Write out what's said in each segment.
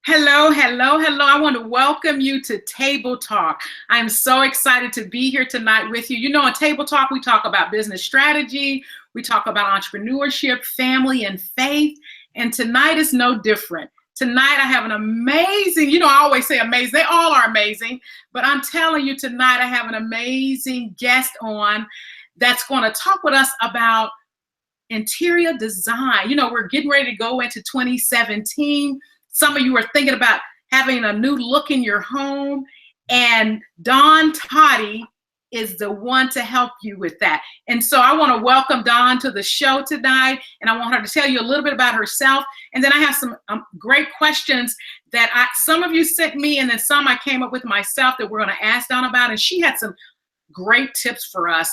Hello, hello, hello. I want to welcome you to Table Talk. I'm so excited to be here tonight with you. You know, on Table Talk, we talk about business strategy, we talk about entrepreneurship, family, and faith. And tonight is no different. Tonight, I have an amazing, I always say amazing. They all are amazing. But I'm telling you, tonight, I have an amazing guest on that's going to talk with us about interior design. We're getting ready to go into 2017. Some of you are thinking about having a new look in your home, and Dawn Totty is the one to help you with that. And so I want to welcome Dawn to the show tonight, and I want her to tell you a little bit about herself. And then I have some great questions that some of you sent me, and then some I came up with myself that we're going to ask Dawn about. And she had some great tips for us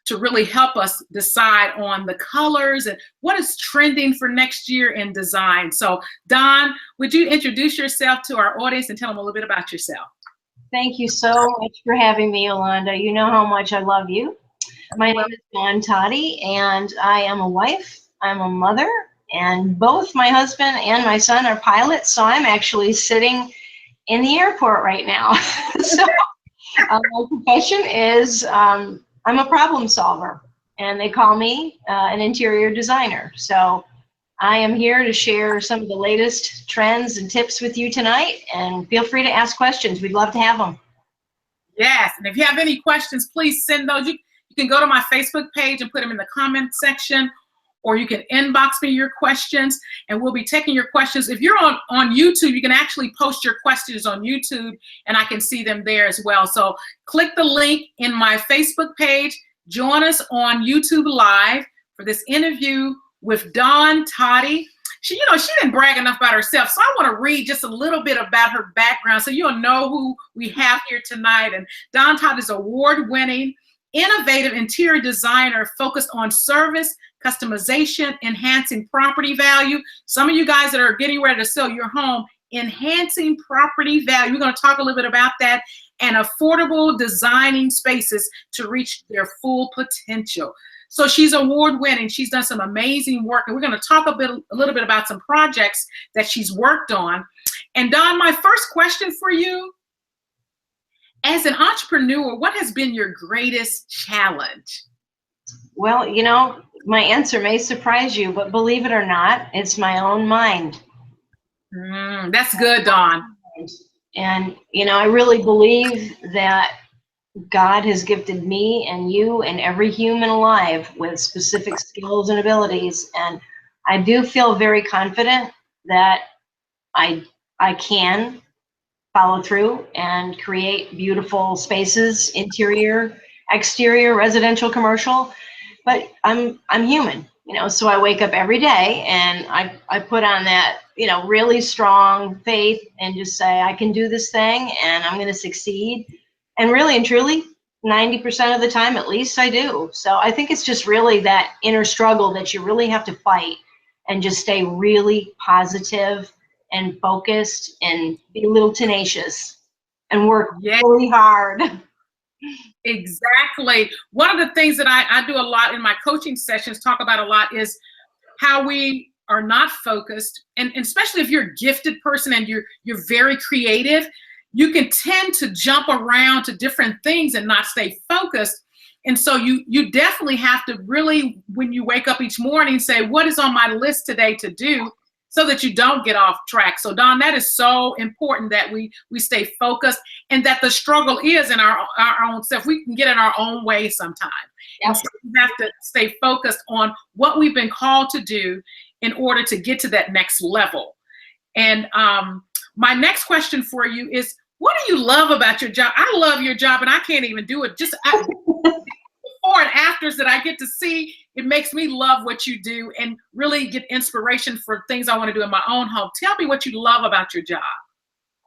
to really help us decide on the colors and what is trending for next year in design. So Dawn, would you introduce yourself to our audience and tell them a little bit about yourself? Thank you so much for having me, Yolanda. You know how much I love you. My name is Dawn Totty, and I am a wife, I'm a mother, and both my husband and my son are pilots, so I'm actually sitting in the airport right now. So my profession is I'm a problem solver, and they call me an interior designer. So I am here to share some of the latest trends and tips with you tonight, and feel free to ask questions. We'd love to have them. Yes, and if you have any questions, please send those. You can go to my Facebook page and put them in the comment section, or you can inbox me your questions, and we'll be taking your questions. If you're on YouTube, you can actually post your questions on YouTube, and I can see them there as well. So click the link in my Facebook page. Join us on YouTube Live for this interview with Dawn Totty. She didn't brag enough about herself, so I want to read just a little bit about her background so you'll know who we have here tonight. And Dawn Totty is award-winning, innovative interior designer focused on service, customization, enhancing property value. Some of you guys that are getting ready to sell your home, enhancing property value. We're going to talk a little bit about that, and affordable designing spaces to reach their full potential. So she's award-winning. She's done some amazing work, and we're going to talk a little bit about some projects that she's worked on. And Dawn, my first question for you, as an entrepreneur, what has been your greatest challenge? Well, my answer may surprise you, but believe it or not, it's my own mind. That's good, Dawn. And, I really believe that God has gifted me and you and every human alive with specific skills and abilities. And I do feel very confident that I can follow through and create beautiful spaces, interior, exterior, residential, commercial. But I'm human, so I wake up every day and I put on that, really strong faith and just say, I can do this thing and I'm going to succeed. And really and truly, 90% of the time, at least, I do. So I think it's just really that inner struggle that you really have to fight and just stay really positive and focused and be a little tenacious and work really hard. Exactly. One of the things that I do a lot in my coaching sessions, talk about a lot, is how we are not focused. And especially if you're a gifted person and you're very creative, you can tend to jump around to different things and not stay focused. And so you definitely have to really, when you wake up each morning, say, what is on my list today to do, so that you don't get off track. So Dawn, that is so important that we stay focused, and that the struggle is in our own self. We can get in our own way sometimes. Yep. And so we have to stay focused on what we've been called to do in order to get to that next level. And my next question for you is, what do you love about your job? I love your job, and I can't even do it. Just before and afters that I get to see, it makes me love what you do and really get inspiration for things I want to do in my own home. Tell me what you love about your job.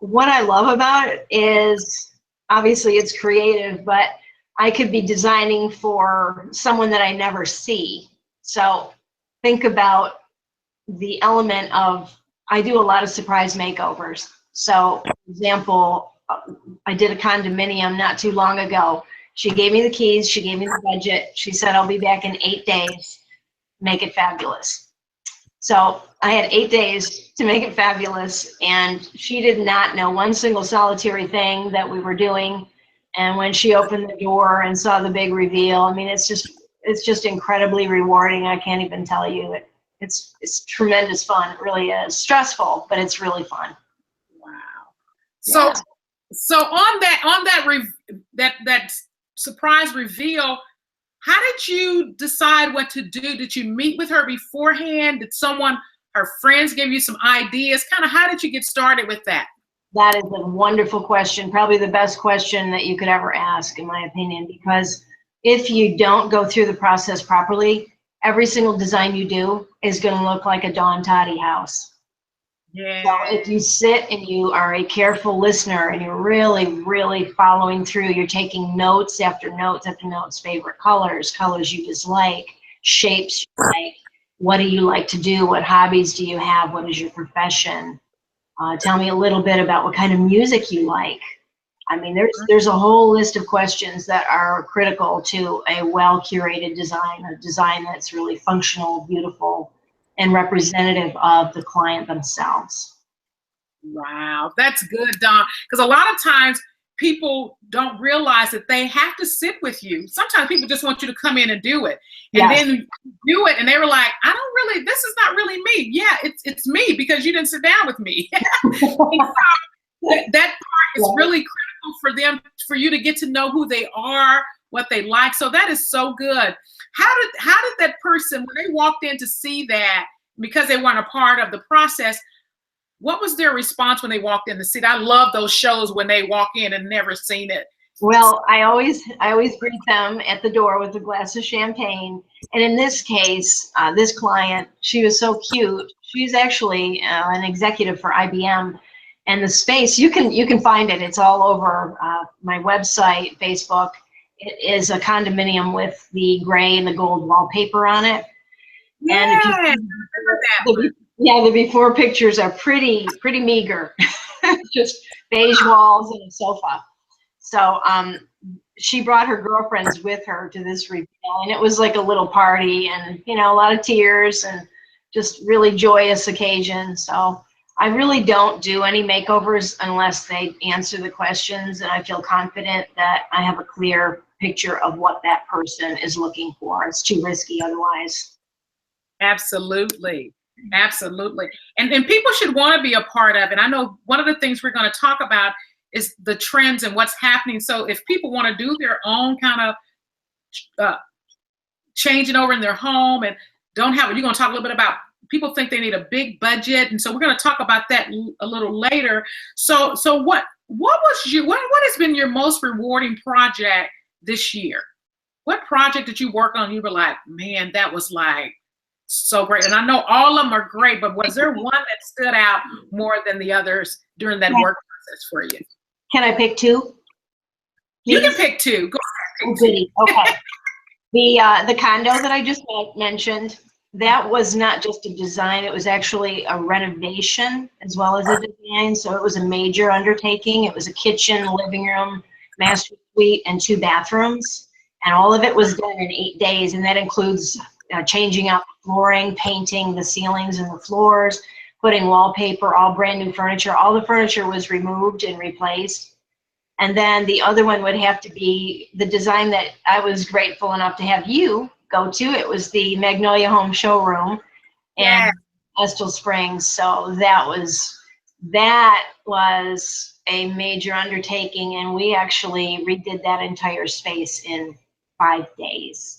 What I love about it is, obviously it's creative, but I could be designing for someone that I never see. So think about the element of, I do a lot of surprise makeovers. So, for example, I did a condominium not too long ago. She gave me the keys, she gave me the budget. She said, I'll be back in 8 days. Make it fabulous. So I had 8 days to make it fabulous, and she did not know one single solitary thing that we were doing. And when she opened the door and saw the big reveal, I mean, it's just incredibly rewarding. I can't even tell you. It's tremendous fun. It really is. Stressful, but it's really fun. Wow. Yeah. So on that surprise reveal, how did you decide what to do? Did you meet with her beforehand? Did her friends give you some ideas? Kind of how did you get started with that? That is a wonderful question. Probably the best question that you could ever ask, in my opinion, because if you don't go through the process properly, every single design you do is going to look like a Dawn Totty house. Yeah. So if you sit and you are a careful listener and you're really, really following through, you're taking notes after notes after notes, favorite colors you dislike, shapes you like, what do you like to do, what hobbies do you have, what is your profession? Tell me a little bit about what kind of music you like. I mean, there's a whole list of questions that are critical to a well-curated design, a design that's really functional, beautiful, and representative of the client themselves. Wow, that's good, Dawn. Because a lot of times people don't realize that they have to sit with you. Sometimes people just want you to come in and do it. And Yes. then you do it and they were like, this is not really me. Yeah, it's me because you didn't sit down with me. That part is really critical for you to get to know who they are, what they like. So that is so good. How did that person, when they walked in to see that, because they weren't a part of the process, what was their response when they walked in the seat? I love those shows when they walk in and never seen it. Well, I always greet them at the door with a glass of champagne. And in this case, this client, she was so cute. She's actually an executive for IBM. And the space, you can find it. It's all over my website, Facebook. It is a condominium with the gray and the gold wallpaper on it. Yeah, And if you I remember that. the before pictures are pretty meager. Just beige walls and a sofa. So she brought her girlfriends with her to this reveal, and it was like a little party, and a lot of tears and just really joyous occasion. So I really don't do any makeovers unless they answer the questions and I feel confident that I have a clear picture of what that person is looking for. It's too risky otherwise. Absolutely. Absolutely. And people should want to be a part of it. I know one of the things we're going to talk about is the trends and what's happening. So if people want to do their own kind of changing over in their home and don't have it, you're going to talk a little bit about people think they need a big budget. And so we're going to talk about that a little later. So what has been your most rewarding project this year? What project did you work on? You were like, man, that was like so great. And I know all of them are great, but was there one that stood out more than the others during that work process for you? Can I pick two? You can pick two. Go ahead. Okay. The condo that I just mentioned, that was not just a design, it was actually a renovation as well as a design. So it was a major undertaking. It was a kitchen, living room, master suite, and 2 bathrooms. And all of it was done in 8 days. And that includes changing out the flooring, painting the ceilings and the floors, putting wallpaper, all brand new furniture. All the furniture was removed and replaced. And then the other one would have to be the design that I was grateful enough to have you go to. It was the Magnolia Home Showroom in Estill Springs. So that was a major undertaking, and we actually redid that entire space in 5 days.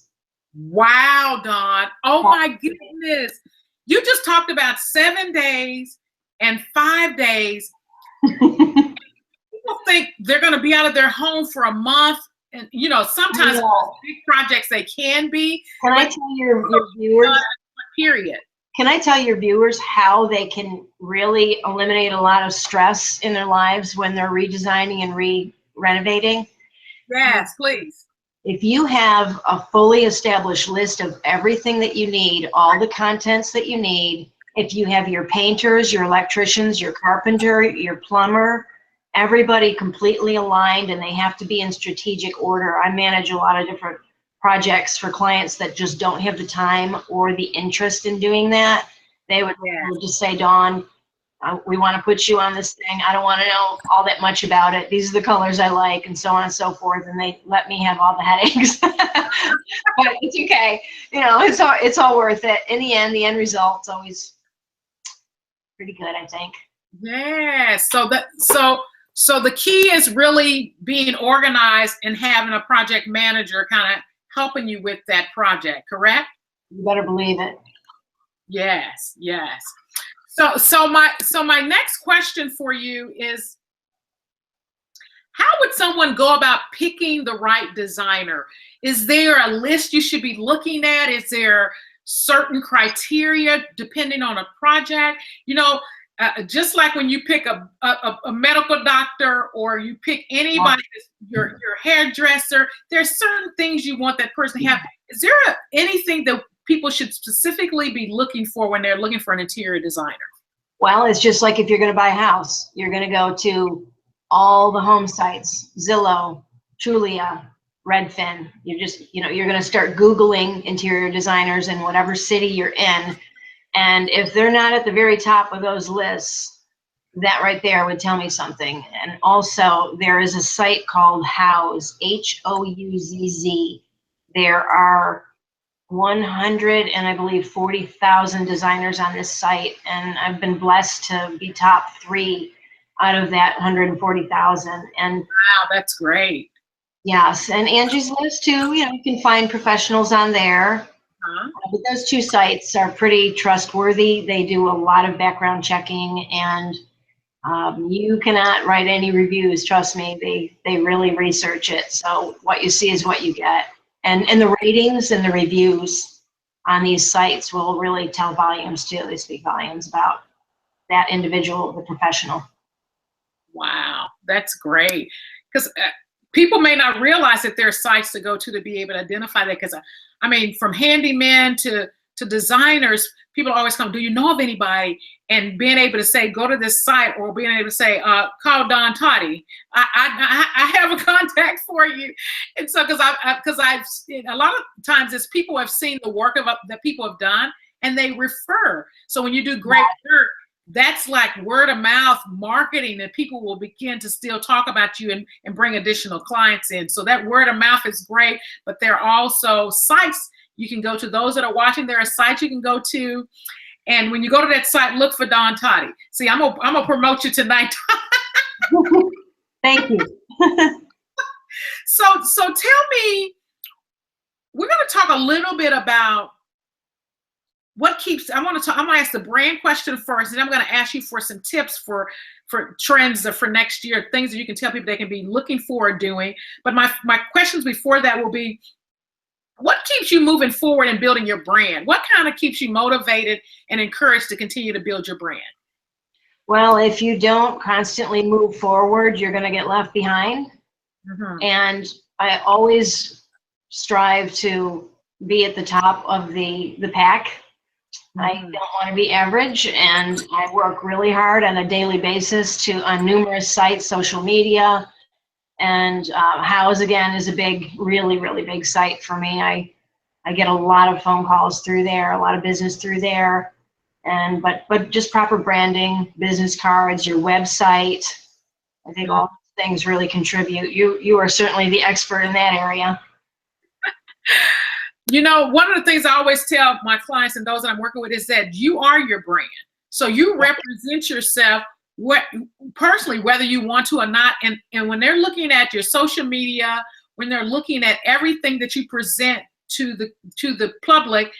Wow, Dawn. Oh my goodness. You just talked about 7 days and 5 days. People think they're going to be out of their home for a month. And, sometimes big projects they can be. Can I tell your viewers? Period. Can I tell your viewers how they can really eliminate a lot of stress in their lives when they're redesigning and renovating? Yes, please. If you have a fully established list of everything that you need, all the contents that you need, if you have your painters, your electricians, your carpenter, your plumber, everybody completely aligned, and they have to be in strategic order. I manage a lot of different projects for clients that just don't have the time or the interest in doing that. They would just say, Dawn, we want to put you on this thing. I don't want to know all that much about it. These are the colors I like, and so on and so forth. And they let me have all the headaches. But it's okay. You know, it's all worth it. In the end result's always pretty good, I think. Yeah. So the key is really being organized and having a project manager kind of helping you with that project, correct? You better believe it. Yes, yes. So my next question for you is, how would someone go about picking the right designer? Is there a list you should be looking at? Is there certain criteria depending on a project? You know, just like when you pick a medical doctor, or you pick anybody, your hairdresser, there's certain things you want that person to have. Is there anything that people should specifically be looking for when they're looking for an interior designer? Well, it's just like if you're going to buy a house, you're going to go to all the home sites, Zillow, Trulia, Redfin. You're going to start Googling interior designers in whatever city you're in. And if they're not at the very top of those lists, that right there would tell me something. And also, there is a site called Houzz, Houzz. There are 100 and I believe 40,000 designers on this site, and I've been blessed to be top 3 out of that 140,000. And wow, that's great. Yes, and Angie's List too. You know, you can find professionals on there. But those 2 sites are pretty trustworthy. They do a lot of background checking, and you cannot write any reviews. Trust me, they really research it. So what you see is what you get. And the ratings and the reviews on these sites will really tell volumes too. They speak volumes about that individual, the professional. Wow, that's great. Because people may not realize that there are sites to go to be able to identify that. Because I mean, from handymen to designers, people always come, do you know of anybody? And being able to say, go to this site, or being able to say, call Dawn Totty. I have a contact for you. And so, because I've a lot of times it's people have seen the work that people have done, and they refer. So when you do great work, that's like word of mouth marketing, and people will begin to still talk about you and bring additional clients in. So that word of mouth is great, but there are also sites you can go to. Those that are watching, there are sites you can go to. And when you go to that site, look for Dawn Totty. See, I'm gonna promote you tonight. Thank you. So tell me, we're gonna talk a little bit about what keeps, I'm gonna ask the brand question first, and I'm gonna ask you for some tips for trends for next year, things that you can tell people they can be looking forward doing. But my questions before that will be, what keeps you moving forward and building your brand? What kind of keeps you motivated and encouraged to continue to build your brand? Well, if you don't constantly move forward, you're going to get left behind. And I always strive to be at the top of the pack. I don't want to be average, and I work really hard on a daily basis on numerous sites, social media. And Houzz, again, is a really, really big site for me. I get a lot of phone calls through there, a lot of business through there. And but just proper branding, business cards, your website, I think all those things really contribute. You are certainly the expert in that area. You know, one of the things I always tell my clients and those that I'm working with is that you are your brand. So you represent yourself personally, whether you want to or not. And when they're looking at your social media, when they're looking at everything that you present to the public,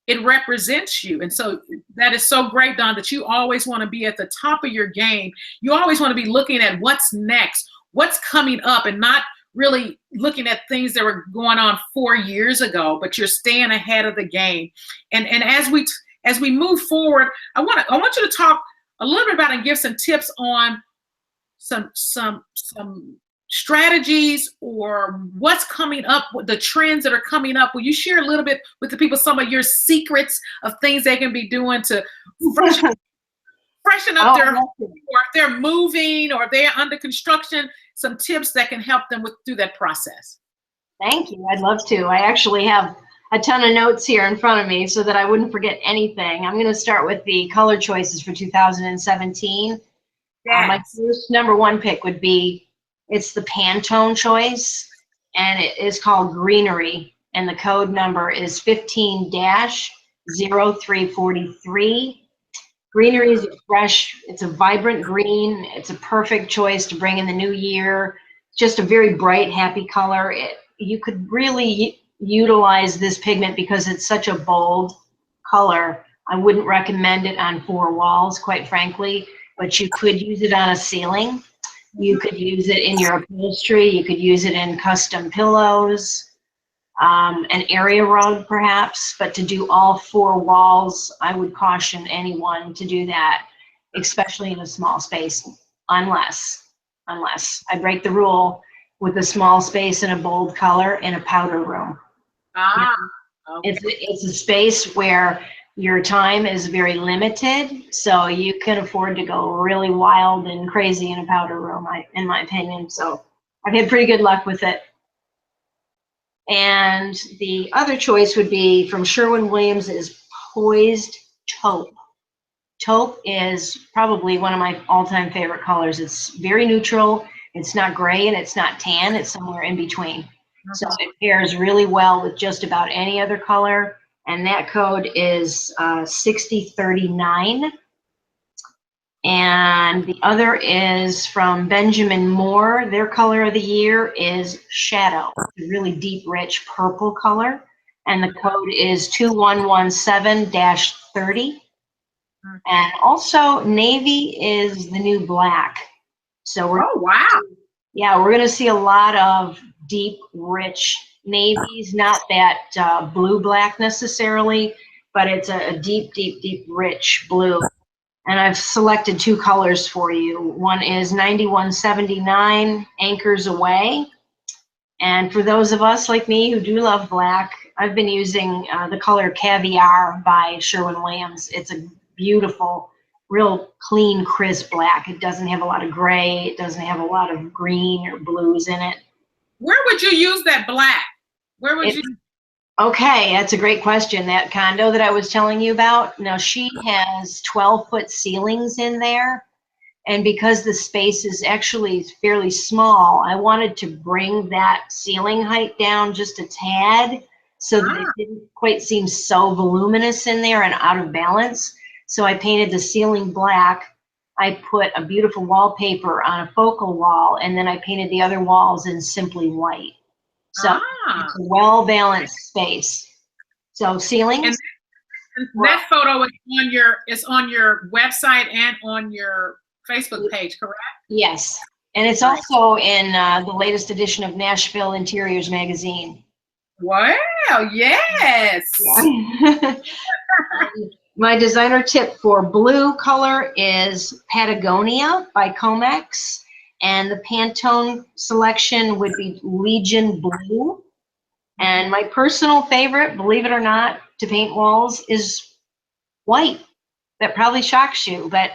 it represents you. And so that is so great, Dawn, that you always want to be at the top of your game. You always want to be looking at what's next, what's coming up, and not really looking at things that were going on 4 years ago, but you're staying ahead of the game. And as we move forward, I want you to talk a little bit about and give some tips on some strategies or what's coming up, the trends that are coming up. Will you share a little bit with the people some of your secrets of things they can be doing to freshen up their home, or if they're moving or they're under construction, some tips that can help them through that process? Thank you. I'd love to. I a ton of notes here in front of me so that I wouldn't forget anything. I'm going to start with the color choices for 2017. My Yes. first number one pick would be, it's the Pantone choice, and it is called Greenery, and the code number is 15-0343. Greenery is fresh, it's a vibrant green, it's a perfect choice to bring in the new year, just a very bright, happy color. You could really utilize this pigment because it's such a bold color. I wouldn't recommend it on 4 walls, quite frankly, but you could use it on a ceiling. You could use it in your upholstery. You could use it in custom pillows, an area rug perhaps, but to do all 4 walls, I would caution anyone to do that, especially in a small space, unless I break the rule with a small space and a bold color in a powder room. Okay. It's a space where your time is very limited, so you can afford to go really wild and crazy in a powder room, in my opinion. So I've had pretty good luck with it. And the other choice would be from Sherwin-Williams is Poised Taupe. Taupe is probably one of my all-time favorite colors. It's very neutral. It's not gray and it's not tan. It's somewhere in between. So it pairs really well with just about any other color. And that code is 6039. And the other is from Benjamin Moore. Their color of the year is Shadow, a really deep, rich purple color. And the code is 2117-30. And also Navy is the new black. So we're we're going to see a lot of deep, rich navies, not that blue black necessarily, but it's a deep, deep, deep, rich blue. And I've selected 2 colors for you. One is 9179, Anchors Away. And for those of us like me who do love black, I've been using the color Caviar by Sherwin-Williams. It's a beautiful, real clean, crisp black. It doesn't have a lot of gray. It doesn't have a lot of green or blues in it. Where would you use that black? Where would you? Okay, that's a great question. That condo that I was telling you about, now she has 12-foot ceilings in there. And because the space is actually fairly small, I wanted to bring that ceiling height down just a tad so that it didn't quite seem so voluminous in there and out of balance. So I painted the ceiling black. I put a beautiful wallpaper on a focal wall, and then I painted the other walls in simply white. So it's a well-balanced space. So ceilings. And that photo is on your website and on your Facebook page, correct? Yes. And it's also in the latest edition of Nashville Interiors magazine. Wow, yes. Yeah. My designer tip for blue color is Patagonia by Comex. And the Pantone selection would be Legion Blue. And my personal favorite, believe it or not, to paint walls is white. That probably shocks you, but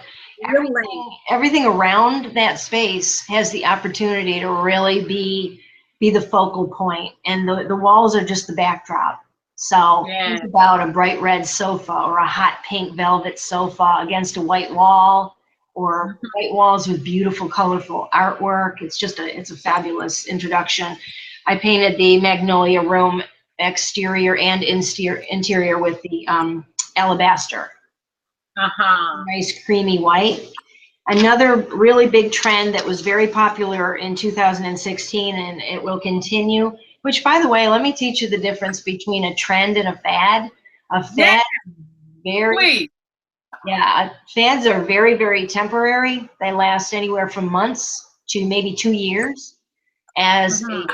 everything around that space has the opportunity to really be the focal point, and the walls are just the backdrop. So think about a bright red sofa or a hot pink velvet sofa against a white wall, or white walls with beautiful, colorful artwork. It's a fabulous introduction. I painted the Magnolia Room exterior and interior with the alabaster. Nice creamy white. Another really big trend that was very popular in 2016, and it will continue, which, by the way, let me teach you the difference between a trend and a fad. A fad, fads are very, very temporary. They last anywhere from months to maybe 2 years. As a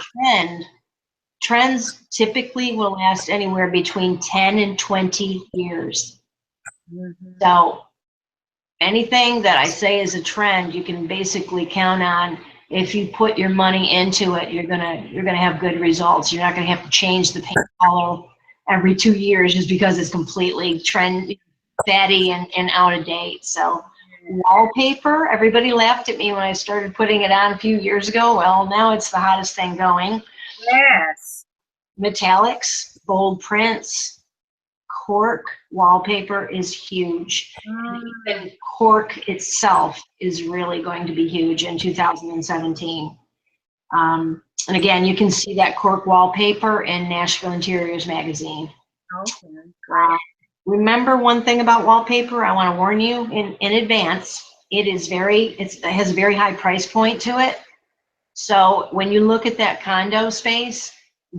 trends typically will last anywhere between 10 and 20 years. So anything that I say is a trend, you can basically count on. If you put your money into it, you're gonna have good results. You're not gonna have to change the paint color every 2 years just because it's completely faddy and out of date. So wallpaper, everybody laughed at me when I started putting it on a few years ago. Well, now it's the hottest thing going. Yes. Metallics. bold prints. Cork wallpaper is huge. And even cork itself is really going to be huge in 2017. And again, you can see that cork wallpaper in Nashville Interiors magazine. Okay, great. Remember one thing about wallpaper, I want to warn you in advance, it has a very high price point to it. So when you look at that condo space,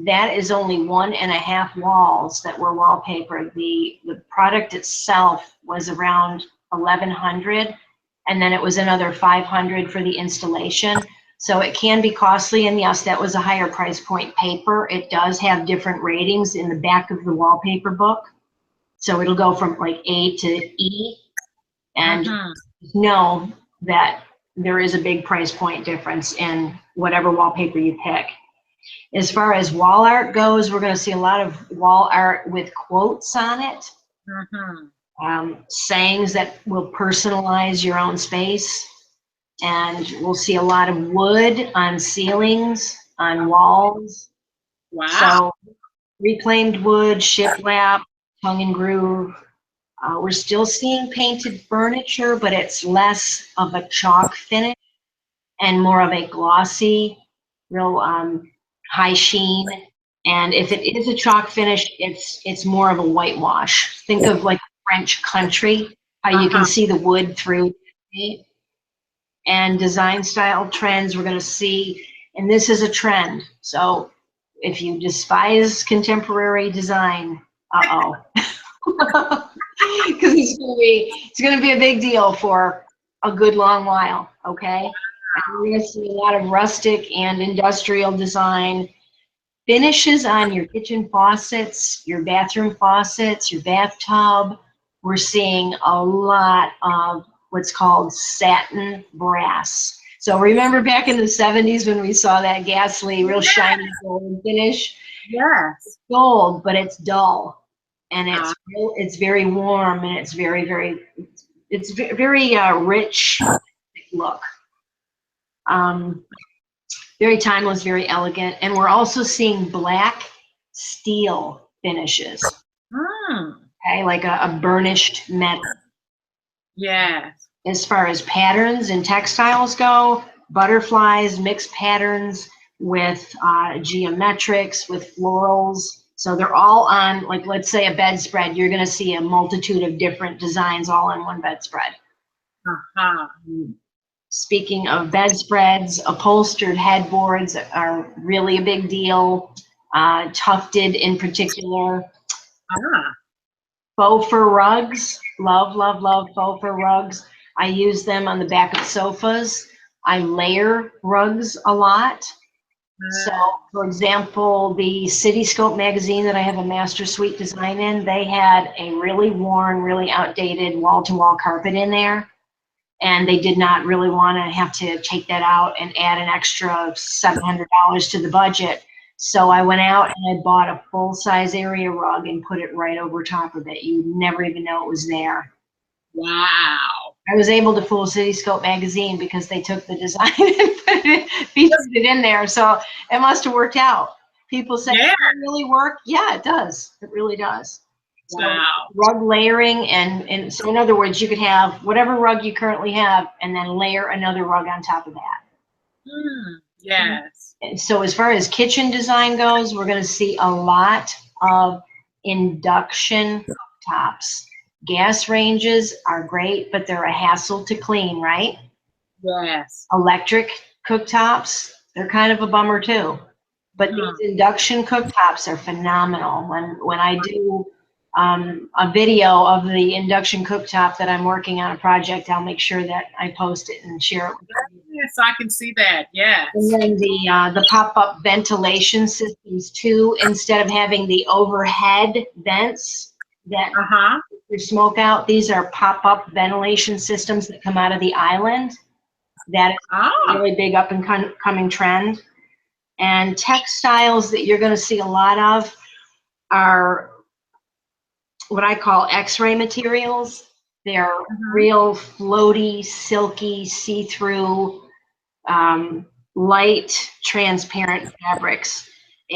that is only 1.5 walls that were wallpapered. The product itself was around $1,100, and then it was another $500 for the installation. So it can be costly, and yes, that was a higher price point paper. It does have different ratings in the back of the wallpaper book. So it'll go from like A to E, and know that there is a big price point difference in whatever wallpaper you pick. As far as wall art goes, we're going to see a lot of wall art with quotes on it, sayings that will personalize your own space. And we'll see a lot of wood on ceilings, on walls. Wow. So reclaimed wood, shiplap, tongue and groove. We're still seeing painted furniture, but it's less of a chalk finish and more of a glossy, real high sheen. And if it is a chalk finish, it's more of a whitewash. Think of like French country, how you can see the wood through it. And design style trends we're going to see, and this is a trend. So if you despise contemporary design, because it's going to be a big deal for a good long while. Okay, and we're going to see a lot of rustic and industrial design finishes on your kitchen faucets, your bathroom faucets, your bathtub. We're seeing a lot of what's called satin brass. So remember back in the 70s when we saw that ghastly, real shiny gold finish? Yes. It's gold, but it's dull, and it's very warm, and it's very rich look. Very timeless, very elegant, and we're also seeing black steel finishes. Okay, like a burnished metal. Yes. As far as patterns and textiles go, butterflies, mixed patterns with geometrics, with florals. So they're all on, like, let's say a bedspread. You're going to see a multitude of different designs all on one bedspread. Speaking of bedspreads, upholstered headboards are really a big deal. Tufted in particular. Faux fur rugs, love faux fur rugs. I use them on the back of sofas. I layer rugs a lot. So, for example, the Cityscope magazine that I have a master suite design in, they had a really worn, really outdated wall-to-wall carpet in there. And they did not really want to have to take that out and add an extra $700 to the budget. So I went out and I bought a full-size area rug and put it right over top of it. You'd never even know it was there. Wow. I was able to fool Cityscope magazine because they took the design and featured it in there. So it must have worked out. People say, does it really work? Yeah, it does. It really does. Wow. So rug layering, and so in other words, you could have whatever rug you currently have and then layer another rug on top of that. Yes. And so as far as kitchen design goes, we're going to see a lot of induction cooktops. Gas ranges are great, but they're a hassle to clean, right? Yes. Electric cooktops, they're kind of a bummer too. But these induction cooktops are phenomenal. When I do a video of the induction cooktop that I'm working on a project, I'll make sure that I post it and share it with you. Yes, I can see that. Yes. And then the pop-up ventilation systems too. Instead of having the overhead vents that your smoke out, these are pop-up ventilation systems that come out of the island. That is a really big up and coming trend. And textiles that you're going to see a lot of are what I call X-ray materials. They're real floaty, silky, see-through, light, transparent fabrics.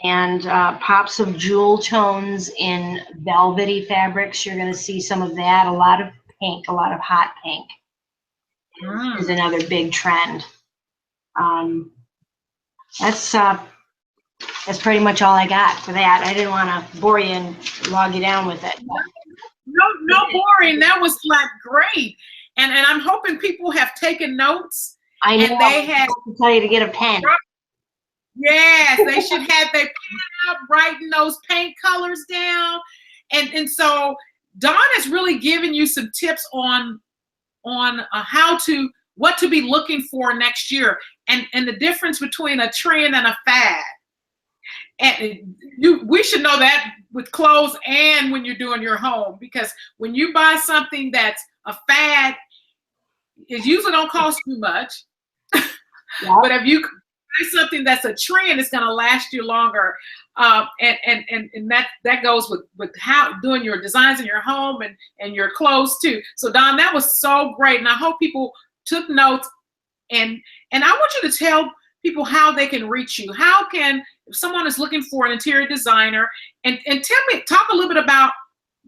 and pops of jewel tones in velvety fabrics. You're going to see some of that. A lot of pink, a lot of hot pink is another big trend. That's pretty much all I got for that. I didn't want to bore you and log you down with it. No boring. That was like great. And I'm hoping people have taken notes. I know. And they had to tell you to get a pen. Yes, they should have their pen out, writing those paint colors down. And so Dawn has really given you some tips on what to be looking for next year, and the difference between a trend and a fad. And we should know that with clothes and when you're doing your home, because when you buy something that's a fad, it usually don't cost you much. Yep. But if you buy something that's a trend, it's going to last you longer. And that goes with how doing your designs in your home and your clothes too. So Dawn, that was so great, and I hope people took notes. And I want you to tell people how they can reach you. If someone is looking for an interior designer, and talk a little bit about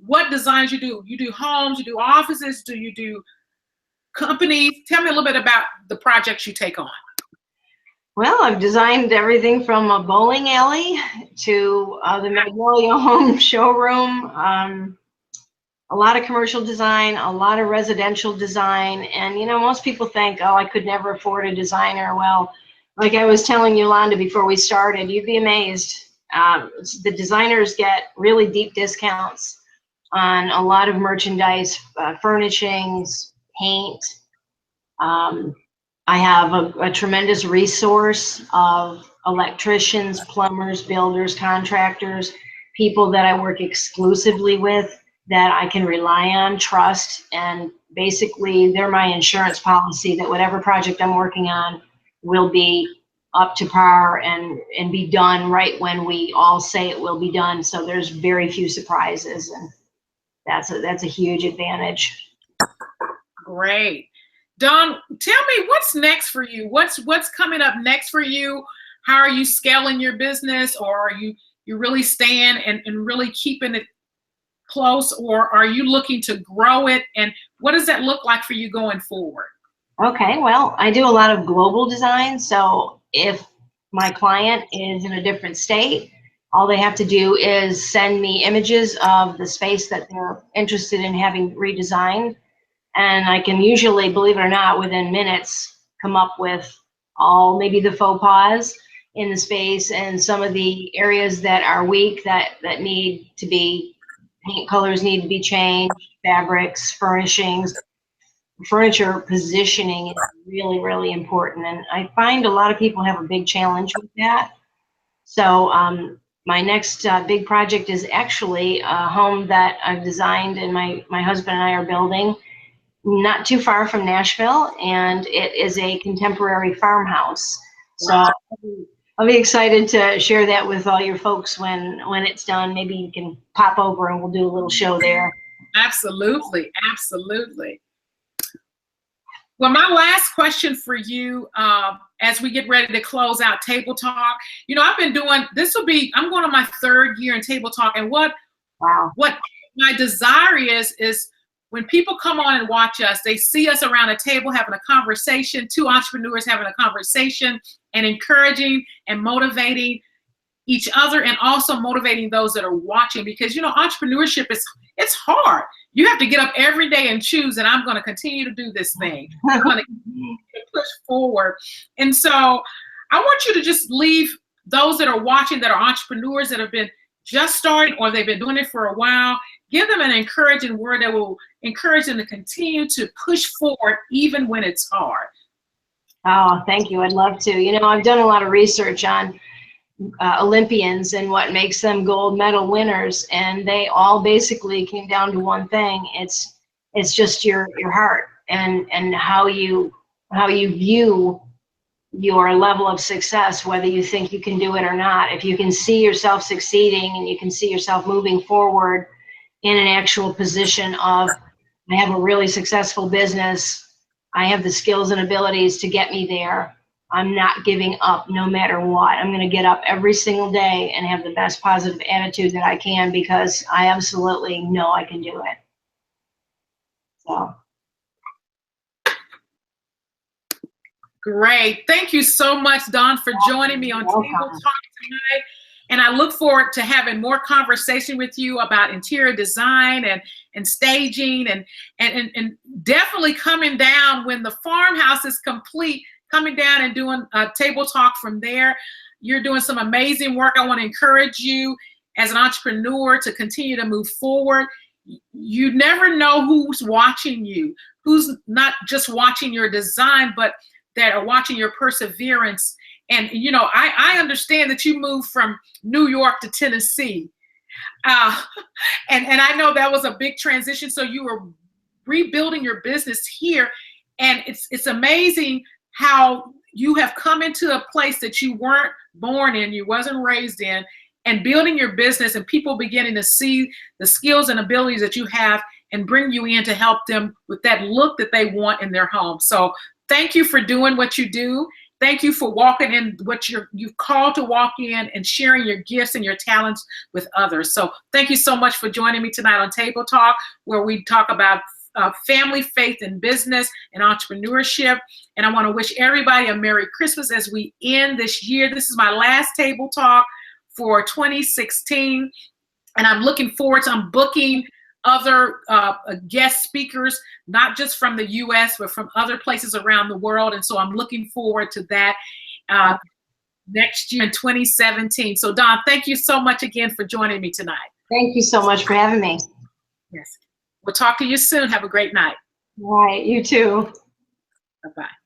what designs you do. You do homes, you do offices, do you do companies? Tell me a little bit about the projects you take on. Well, I've designed everything from a bowling alley to the Magnolia Home showroom, a lot of commercial design, a lot of residential design. And, most people think, oh, I could never afford a designer. Well, like I was telling Yolanda before we started, you'd be amazed. The designers get really deep discounts on a lot of merchandise, furnishings, paint. I have a tremendous resource of electricians, plumbers, builders, contractors, people that I work exclusively with that I can rely on, trust, and basically they're my insurance policy that whatever project I'm working on will be up to par and be done right when we all say it will be done. So there's very few surprises, and that's a huge advantage. Great. Dawn, tell me what's next for you. What's coming up next for you? How are you scaling your business, or are you really staying and really keeping it close, or are you looking to grow it? And what does that look like for you going forward? Okay, well, I do a lot of global design. So if my client is in a different state, all they have to do is send me images of the space that they're interested in having redesigned. And I can usually, believe it or not, within minutes, come up with maybe the faux pas in the space and some of the areas that are weak that need to be, paint colors need to be changed, fabrics, furnishings. Furniture positioning is really, really important. And I find a lot of people have a big challenge with that. So my next big project is actually a home that I've designed and my husband and I are building not too far from Nashville, and it is a contemporary farmhouse. So I'll be excited to share that with all your folks when it's done. Maybe you can pop over and we'll do a little show there. Absolutely, absolutely. Well, my last question for you, as we get ready to close out Table Talk, I've been doing, I'm going on my 3rd year in Table Talk, and what my desire is when people come on and watch us, they see us around a table having a conversation, 2 entrepreneurs having a conversation and encouraging and motivating each other, and also motivating those that are watching, because entrepreneurship it's hard. You have to get up every day and choose, and I'm going to continue to do this thing. I'm going to push forward. And so I want you to just leave those that are watching that are entrepreneurs that have been just starting or they've been doing it for a while, give them an encouraging word that will encourage them to continue to push forward even when it's hard. Oh, thank you. I'd love to. I've done a lot of research on Olympians and what makes them gold medal winners, and they all basically came down to one thing. It's just your heart and how you view your level of success, whether you think you can do it or not. If you can see yourself succeeding and you can see yourself moving forward in an actual position of, I have a really successful business, I have the skills and abilities to get me there, I'm not giving up no matter what. I'm going to get up every single day and have the best positive attitude that I can, because I absolutely know I can do it. So. Great. Thank you so much, Dawn, for joining me on Table Talk tonight. And I look forward to having more conversation with you about interior design and staging and definitely coming down when the farmhouse is complete, coming down and doing a table talk from there. You're doing some amazing work. I want to encourage you as an entrepreneur to continue to move forward. You never know who's watching you, who's not just watching your design, but that are watching your perseverance. And, you know, I understand that you moved from New York to Tennessee. And I know that was a big transition. So you were rebuilding your business here. And it's amazing how you have come into a place that you weren't born in, you wasn't raised in, and building your business and people beginning to see the skills and abilities that you have and bring you in to help them with that look that they want in their home. So thank you for doing what you do. Thank you for walking in what you've called to walk in and sharing your gifts and your talents with others. So thank you so much for joining me tonight on Table Talk, where we talk about family, faith, and business and entrepreneurship. And I want to wish everybody a Merry Christmas as we end this year. This is my last Table Talk for 2016. And I'm looking forward to booking other guest speakers, not just from the US, but from other places around the world. And so I'm looking forward to that next year in 2017. So Dawn, thank you so much again for joining me tonight. Thank you so much for having me. Yes. We'll talk to you soon. Have a great night. All right, you too. Bye-bye.